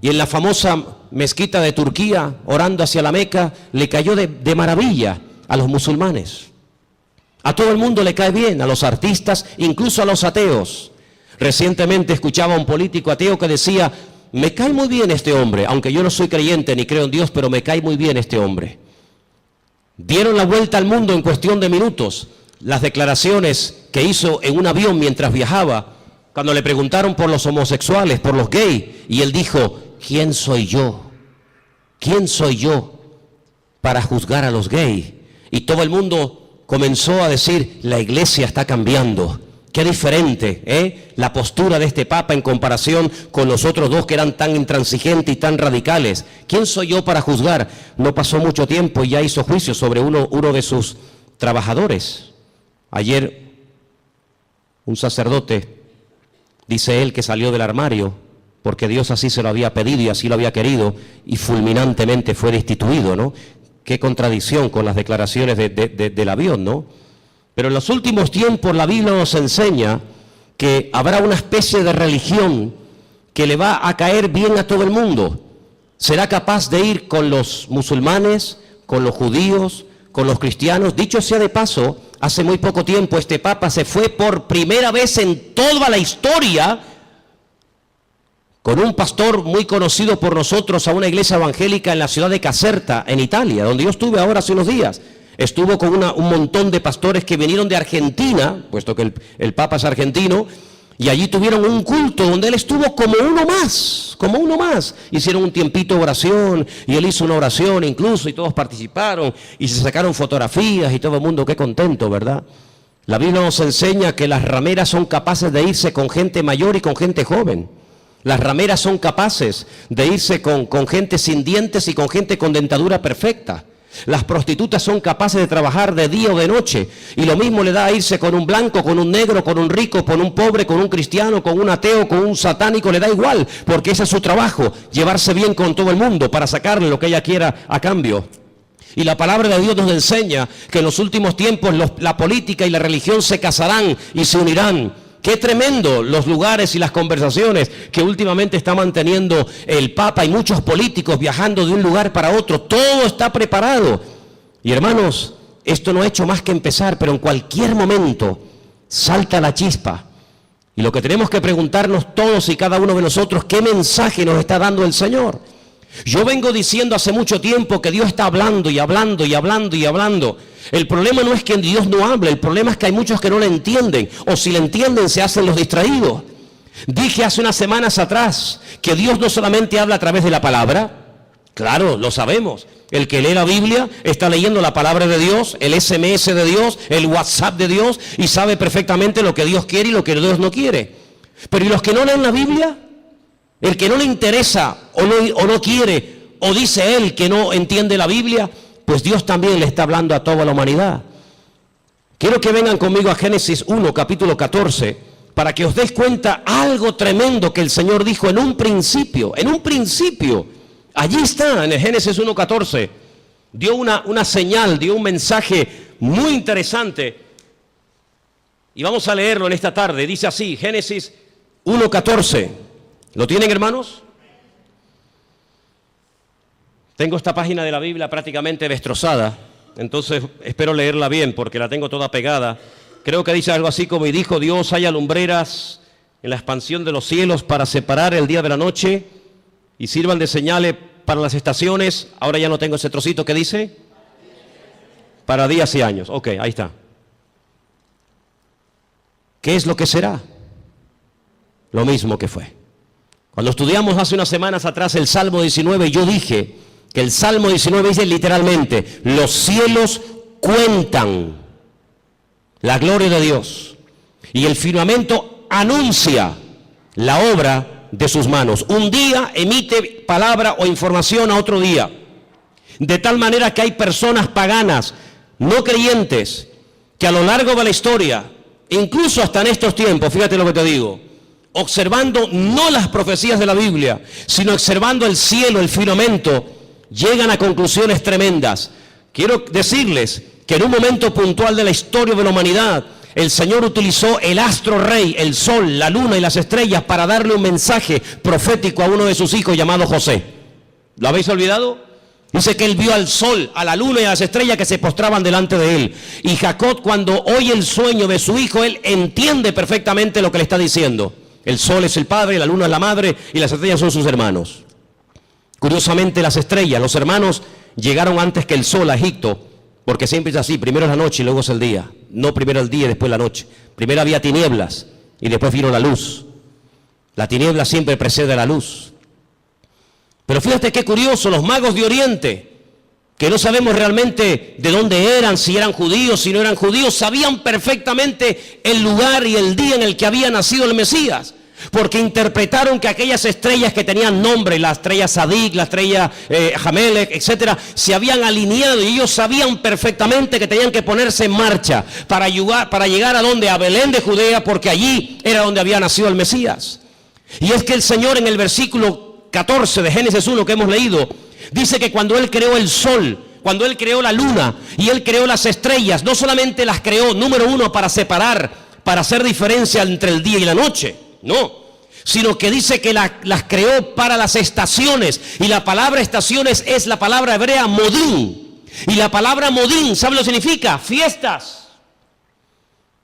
[SPEAKER 1] y en la famosa mezquita de Turquía, orando hacia la Meca, le cayó de maravilla a los musulmanes. A todo el mundo le cae bien, a los artistas, incluso a los ateos. Recientemente escuchaba a un político ateo que decía, me cae muy bien este hombre, aunque yo no soy creyente ni creo en Dios, pero me cae muy bien este hombre. Dieron la vuelta al mundo en cuestión de minutos. Las declaraciones que hizo en un avión mientras viajaba, cuando le preguntaron por los homosexuales, por los gays, y él dijo, ¿quién soy yo? ¿Quién soy yo para juzgar a los gays? Y todo el mundo comenzó a decir, la iglesia está cambiando. Qué diferente, la postura de este Papa en comparación con los otros dos que eran tan intransigentes y tan radicales. ¿Quién soy yo para juzgar? No pasó mucho tiempo y ya hizo juicio sobre uno de sus trabajadores. Ayer un sacerdote, dice él, que salió del armario porque Dios así se lo había pedido y así lo había querido y fulminantemente fue destituido, ¿no? Qué contradicción con las declaraciones del avión, ¿no? Pero en los últimos tiempos la Biblia nos enseña que habrá una especie de religión que le va a caer bien a todo el mundo. Será capaz de ir con los musulmanes, con los judíos, con los cristianos. Dicho sea de paso, hace muy poco tiempo este Papa se fue por primera vez en toda la historia con un pastor muy conocido por nosotros a una iglesia evangélica en la ciudad de Caserta, en Italia, donde yo estuve ahora hace unos días. Estuvo con un montón de pastores que vinieron de Argentina, puesto que el Papa es argentino, y allí tuvieron un culto donde él estuvo como uno más. Hicieron un tiempito de oración, y él hizo una oración incluso, y todos participaron, y se sacaron fotografías, y todo el mundo, qué contento, ¿verdad? La Biblia nos enseña que las rameras son capaces de irse con gente mayor y con gente joven. Las rameras son capaces de irse con gente sin dientes y con gente con dentadura perfecta. Las prostitutas son capaces de trabajar de día o de noche, y lo mismo le da a irse con un blanco, con un negro, con un rico, con un pobre, con un cristiano, con un ateo, con un satánico, le da igual, porque ese es su trabajo, llevarse bien con todo el mundo para sacarle lo que ella quiera a cambio. Y la palabra de Dios nos enseña que en los últimos tiempos la política y la religión se casarán y se unirán. Qué tremendo los lugares y las conversaciones que últimamente está manteniendo el Papa y muchos políticos viajando de un lugar para otro. Todo está preparado. Y hermanos, esto no ha hecho más que empezar, pero en cualquier momento salta la chispa. Y lo que tenemos que preguntarnos todos y cada uno de nosotros, ¿qué mensaje nos está dando el Señor? Yo vengo diciendo hace mucho tiempo que Dios está hablando y hablando y hablando y hablando. El problema no es que Dios no hable, el problema es que hay muchos que no le entienden, o si le entienden se hacen los distraídos. Dije hace unas semanas atrás que Dios no solamente habla a través de la palabra, claro, lo sabemos. El que lee la Biblia está leyendo la palabra de Dios, el SMS de Dios, el WhatsApp de Dios, y sabe perfectamente lo que Dios quiere y lo que Dios no quiere. Pero ¿y los que no leen la Biblia? El que no le interesa o no quiere, o dice él que no entiende la Biblia, pues Dios también le está hablando a toda la humanidad. Quiero que vengan conmigo a Génesis 1, capítulo 14, para que os des cuenta algo tremendo que el Señor dijo en un principio. Allí está, en el Génesis 1, 14. Dio una señal, dio un mensaje muy interesante. Y vamos a leerlo en esta tarde. Dice así, Génesis 1, 14. ¿Lo tienen, hermanos? Tengo esta página de la Biblia prácticamente destrozada, entonces espero leerla bien porque la tengo toda pegada. Creo que dice algo así como, y dijo Dios, haya lumbreras en la expansión de los cielos para separar el día de la noche y sirvan de señales para las estaciones. Ahora ya no tengo ese trocito que dice, para días y años. Ok, ahí está. ¿Qué es lo que será? lo mismo que fue. Cuando estudiamos hace unas semanas atrás el Salmo 19, yo dije que el Salmo 19 dice literalmente, los cielos cuentan la gloria de Dios y el firmamento anuncia la obra de sus manos. Un día emite palabra o información a otro día, de tal manera que hay personas paganas, no creyentes, que a lo largo de la historia, incluso hasta en estos tiempos, fíjate lo que te digo, observando no las profecías de la Biblia, sino observando el cielo, el firmamento, llegan a conclusiones tremendas. Quiero decirles que en un momento puntual de la historia de la humanidad, el Señor utilizó el astro rey, el sol, la luna y las estrellas para darle un mensaje profético a uno de sus hijos llamado José. ¿Lo habéis olvidado? Dice que él vio al sol, a la luna y a las estrellas que se postraban delante de él. Y Jacob, cuando oye el sueño de su hijo, él entiende perfectamente lo que le está diciendo. El sol es el padre, la luna es la madre y las estrellas son sus hermanos. Curiosamente, las estrellas, los hermanos, llegaron antes que el sol a Egipto, porque siempre es así, primero es la noche y luego es el día. No primero el día y después la noche. Primero había tinieblas y después vino la luz. La tiniebla siempre precede a la luz. Pero fíjate qué curioso, los magos de Oriente, que no sabemos realmente de dónde eran, si eran judíos, si no eran judíos, sabían perfectamente el lugar y el día en el que había nacido el Mesías. Porque interpretaron que aquellas estrellas que tenían nombre, la estrella Sadik, la estrella Jamelec, etcétera, se habían alineado y ellos sabían perfectamente que tenían que ponerse en marcha para llegar a donde, a Belén de Judea, porque allí era donde había nacido el Mesías. Y es que el Señor en el versículo 14 de Génesis 1 que hemos leído, dice que cuando Él creó el sol, cuando Él creó la luna y Él creó las estrellas, no solamente las creó, número uno, para separar, para hacer diferencia entre el día y la noche, no, sino que dice que las creó para las estaciones. Y la palabra estaciones es la palabra hebrea modín. Y la palabra modín, ¿sabe lo que significa? Fiestas.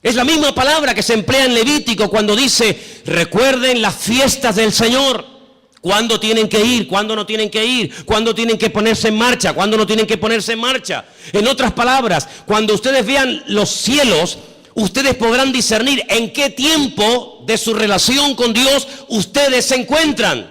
[SPEAKER 1] Es la misma palabra que se emplea en Levítico cuando dice, recuerden las fiestas del Señor. ¿Cuándo tienen que ir? ¿Cuándo no tienen que ir? ¿Cuándo tienen que ponerse en marcha? ¿Cuándo no tienen que ponerse en marcha? En otras palabras, cuando ustedes vean los cielos, ustedes podrán discernir en qué tiempo de su relación con Dios ustedes se encuentran.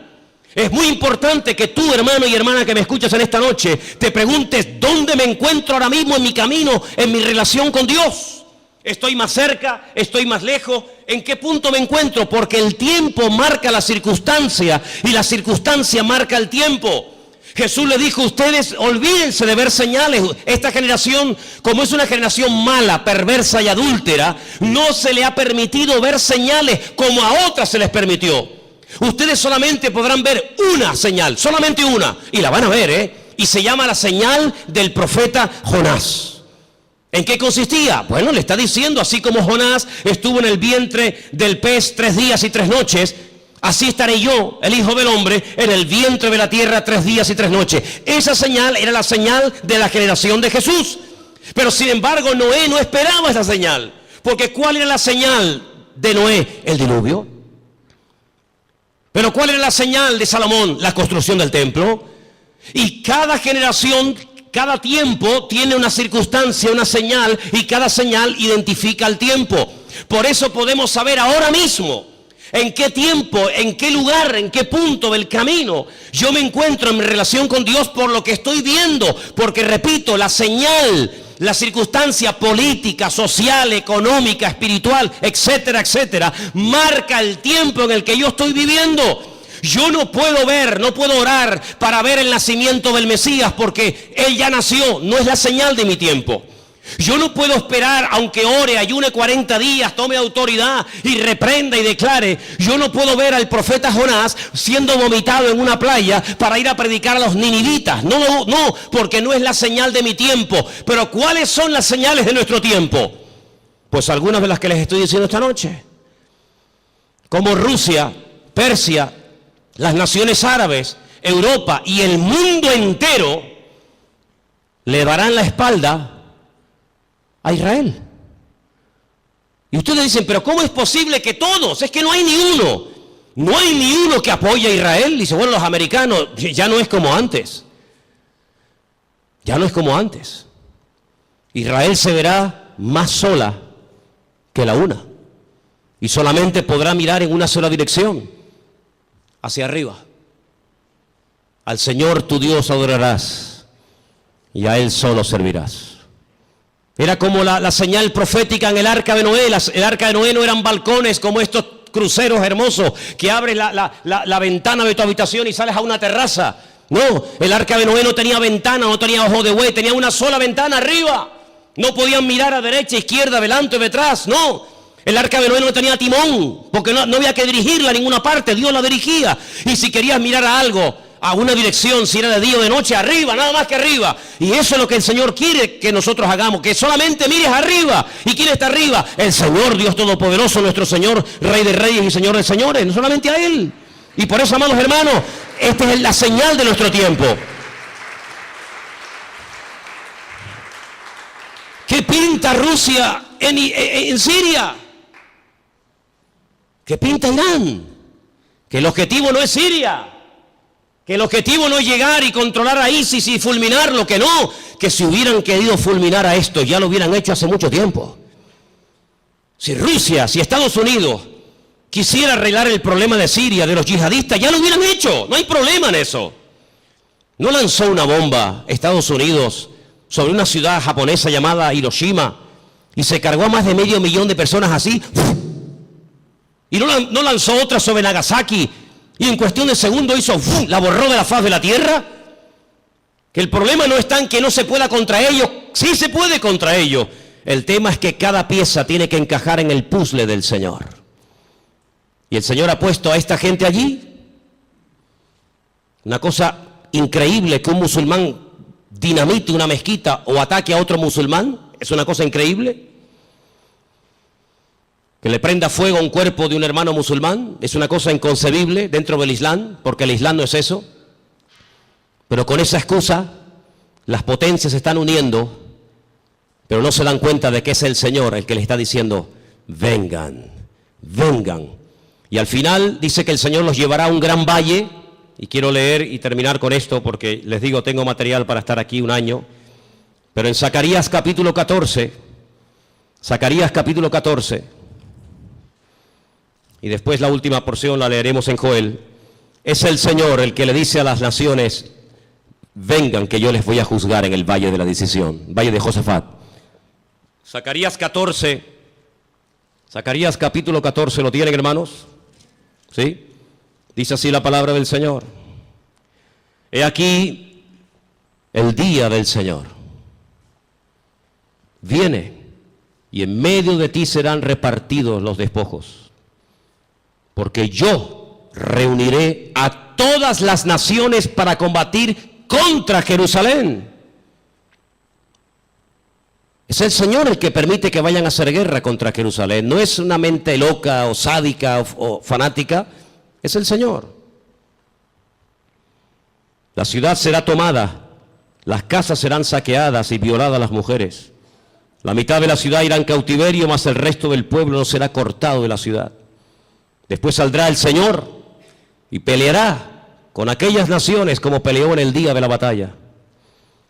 [SPEAKER 1] Es muy importante que tú, hermano y hermana que me escuchas en esta noche, te preguntes, ¿dónde me encuentro ahora mismo en mi camino, en mi relación con Dios? ¿Estoy más cerca? ¿Estoy más lejos? ¿En qué punto me encuentro? Porque el tiempo marca la circunstancia y la circunstancia marca el tiempo. Jesús le dijo, ustedes olvídense de ver señales. Esta generación, como es una generación mala, perversa y adúltera, no se le ha permitido ver señales como a otras se les permitió. Ustedes solamente podrán ver una señal, solamente una, y la van a ver, y se llama la señal del profeta Jonás. ¿En qué consistía? Bueno, le está diciendo, así como Jonás estuvo en el vientre del pez 3 días y 3 noches, así estaré yo, el Hijo del Hombre, en el vientre de la tierra 3 días y 3 noches. Esa señal era la señal de la generación de Jesús. Pero sin embargo, Noé no esperaba esa señal. Porque ¿cuál era la señal de Noé? El diluvio. Pero ¿cuál era la señal de Salomón? La construcción del templo. Y cada generación, cada tiempo tiene una circunstancia, una señal, y cada señal identifica el tiempo. Por eso podemos saber ahora mismo en qué tiempo, en qué lugar, en qué punto del camino yo me encuentro en mi relación con Dios por lo que estoy viendo. Porque repito, la señal, la circunstancia política, social, económica, espiritual, etcétera, etcétera, marca el tiempo en el que yo estoy viviendo. Yo no puedo ver, no puedo orar para ver el nacimiento del Mesías porque Él ya nació, no es la señal de mi tiempo. Yo no puedo esperar, aunque ore, ayune 40 días, tome autoridad y reprenda y declare. Yo no puedo ver al profeta Jonás siendo vomitado en una playa para ir a predicar a los ninivitas. No, porque no es la señal de mi tiempo. Pero ¿cuáles son las señales de nuestro tiempo? Pues algunas de las que les estoy diciendo esta noche. Como Rusia, Persia, las naciones árabes, Europa y el mundo entero le darán la espalda a Israel. Y ustedes dicen, pero ¿cómo es posible que todos? Es que no hay ni uno. No hay ni uno que apoye a Israel. Dice, bueno, los americanos, ya no es como antes. Ya no es como antes. Israel se verá más sola que la una. y solamente podrá mirar en una sola dirección, hacia arriba. Al Señor tu Dios adorarás y a Él solo servirás. Era como la señal profética en el arca de Noé. El arca de Noé no eran balcones como estos cruceros hermosos que abres la ventana de tu habitación y sales a una terraza. No, el arca de Noé no tenía ventana, no tenía ojo de buey, tenía una sola ventana arriba. No podían mirar a derecha, izquierda, adelante o detrás, no. El arca de Noé no tenía timón, porque no había que dirigirla a ninguna parte, Dios la dirigía. Y si querías mirar a algo, a una dirección, si era de día o de noche, arriba, nada más que arriba. Y eso es lo que el Señor quiere que nosotros hagamos, que solamente mires arriba. ¿Y quién está arriba? El Señor Dios Todopoderoso, nuestro Señor, Rey de Reyes y Señor de Señores, no solamente a Él. Y por eso, amados hermanos, esta es la señal de nuestro tiempo. ¿Qué pinta Rusia en Siria? ¿Qué pinta Irán? Que el objetivo no es Siria. Que el objetivo no es llegar y controlar a ISIS y fulminarlo, que no, que si hubieran querido fulminar a esto ya lo hubieran hecho hace mucho tiempo. Si Rusia, si Estados Unidos quisiera arreglar el problema de Siria, de los yihadistas, ya lo hubieran hecho, no hay problema en eso. No lanzó una bomba Estados Unidos sobre una ciudad japonesa llamada Hiroshima y se cargó a más de 500.000 de personas así, y no lanzó otra sobre Nagasaki y en cuestión de segundos hizo, la borró de la faz de la tierra. Que el problema no está en que no se pueda contra ellos, sí se puede contra ellos. El tema es que cada pieza tiene que encajar en el puzzle del Señor. Y el Señor ha puesto a esta gente allí. Una cosa increíble que un musulmán dinamite una mezquita o ataque a otro musulmán, es una cosa increíble. Que le prenda fuego a un cuerpo de un hermano musulmán, es una cosa inconcebible dentro del Islam, porque el Islam no es eso. Pero con esa excusa, las potencias se están uniendo, pero no se dan cuenta de que es el Señor el que les está diciendo, vengan, vengan. Y al final dice que el Señor los llevará a un gran valle, y quiero leer y terminar con esto, porque les digo, tengo material para estar aquí un año, pero en Zacarías capítulo 14, y después la última porción la leeremos en Joel, es el Señor el que le dice a las naciones, vengan que yo les voy a juzgar en el valle de la decisión, valle de Josafat. Zacarías capítulo 14, ¿lo tienen, hermanos? ¿Sí? Dice así la palabra del Señor. He aquí el día del Señor. Viene y en medio de ti serán repartidos los despojos. Porque yo reuniré a todas las naciones para combatir contra Jerusalén. Es el Señor el que permite que vayan a hacer guerra contra Jerusalén. No es una mente loca o sádica o fanática. Es el Señor. La ciudad será tomada, las casas serán saqueadas y violadas las mujeres. La mitad de la ciudad irá en cautiverio, mas el resto del pueblo no será cortado de la ciudad. Después saldrá el Señor y peleará con aquellas naciones como peleó en el día de la batalla.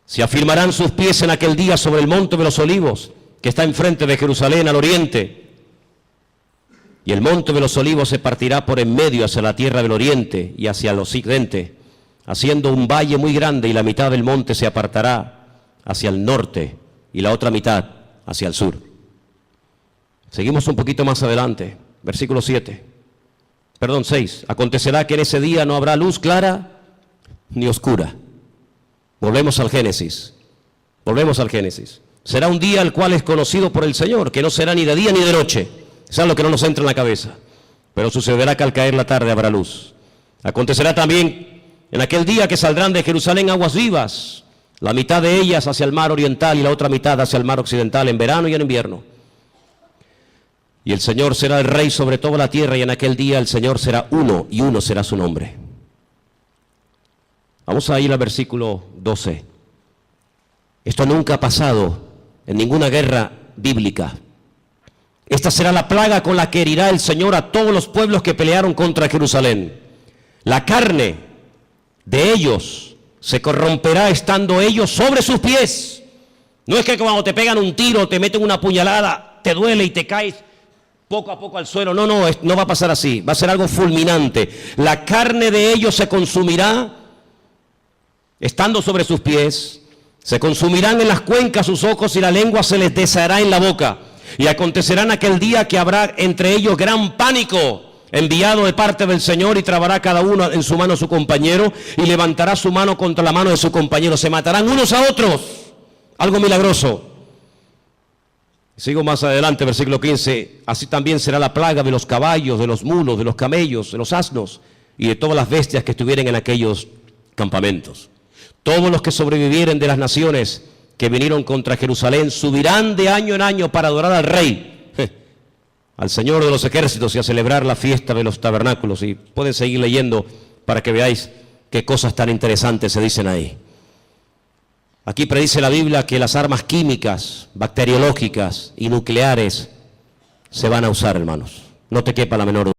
[SPEAKER 1] Se afirmarán sus pies en aquel día sobre el monte de los olivos, que está enfrente de Jerusalén al oriente. Y el monte de los olivos se partirá por en medio hacia la tierra del oriente y hacia el occidente, haciendo un valle muy grande, y la mitad del monte se apartará hacia el norte y la otra mitad hacia el sur. Seguimos un poquito más adelante, versículo 6. Acontecerá que en ese día no habrá luz clara ni oscura. Volvemos al Génesis. Será un día el cual es conocido por el Señor, que no será ni de día ni de noche. Es algo que no nos entra en la cabeza. Pero sucederá que al caer la tarde habrá luz. Acontecerá también en aquel día que saldrán de Jerusalén aguas vivas, la mitad de ellas hacia el mar oriental y la otra mitad hacia el mar occidental, en verano y en invierno. Y el Señor será el Rey sobre toda la tierra, y en aquel día el Señor será uno, y uno será su nombre. Vamos a ir al versículo 12. Esto nunca ha pasado en ninguna guerra bíblica. Esta será la plaga con la que herirá el Señor a todos los pueblos que pelearon contra Jerusalén. La carne de ellos se corromperá estando ellos sobre sus pies. No es que cuando te pegan un tiro, te meten una puñalada, te duele y te caes poco a poco al suelo. No, no va a pasar así. Va a ser algo fulminante. La carne de ellos se consumirá estando sobre sus pies. Se consumirán en las cuencas sus ojos y la lengua se les deshará en la boca. Y acontecerá en aquel día que habrá entre ellos gran pánico enviado de parte del Señor, y trabará cada uno en su mano a su compañero y levantará su mano contra la mano de su compañero. Se matarán unos a otros. Algo milagroso. Sigo más adelante, versículo 15. Así también será la plaga de los caballos, de los mulos, de los camellos, de los asnos y de todas las bestias que estuvieren en aquellos campamentos. Todos los que sobrevivieren de las naciones que vinieron contra Jerusalén subirán de año en año para adorar al Rey, al Señor de los ejércitos, y a celebrar la fiesta de los tabernáculos. Y pueden seguir leyendo para que veáis qué cosas tan interesantes se dicen ahí. Aquí predice la Biblia que las armas químicas, bacteriológicas y nucleares se van a usar, hermanos. No te quepa la menor duda.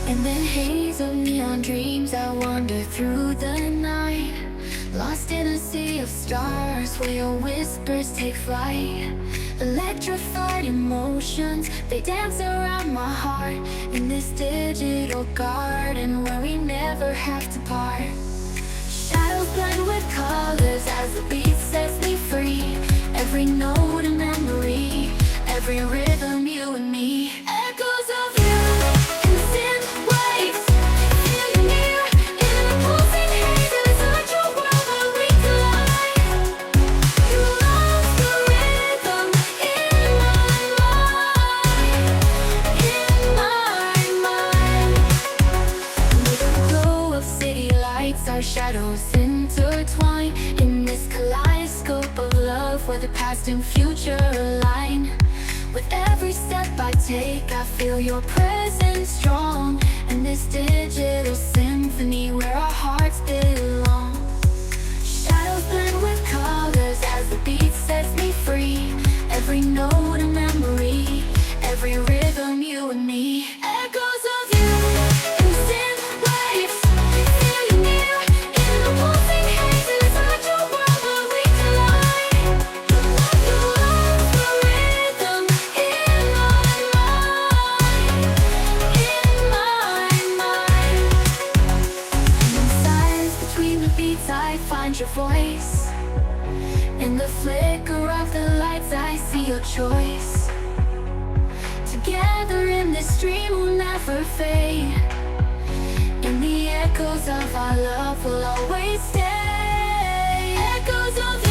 [SPEAKER 2] In the haze of neon dreams I wander through the night, lost in a sea of stars where your whispers take flight. Electrified emotions, they dance around my heart, in this digital garden where we never have to part. Shadows blend with colors as the beat sets me free. Every note a memory, every rhythm you and me. Echoes of you in the past and future align. With every step I take, I feel your presence strong. And this digital symphony where our hearts belong. Shadows blend with colors as the beat sets me free. Every note a memory, every rhythm you and me. Echoes of you in synth waves, feel you near in the pulsing haze. Inside your world where we collide. You are the rhythm in my mind, in my mind. And in silence between the beats I find your voice. In the flicker of the lights I see your choice. Together in this dream we'll never fade. In the echoes of our love we'll always stay. Echoes of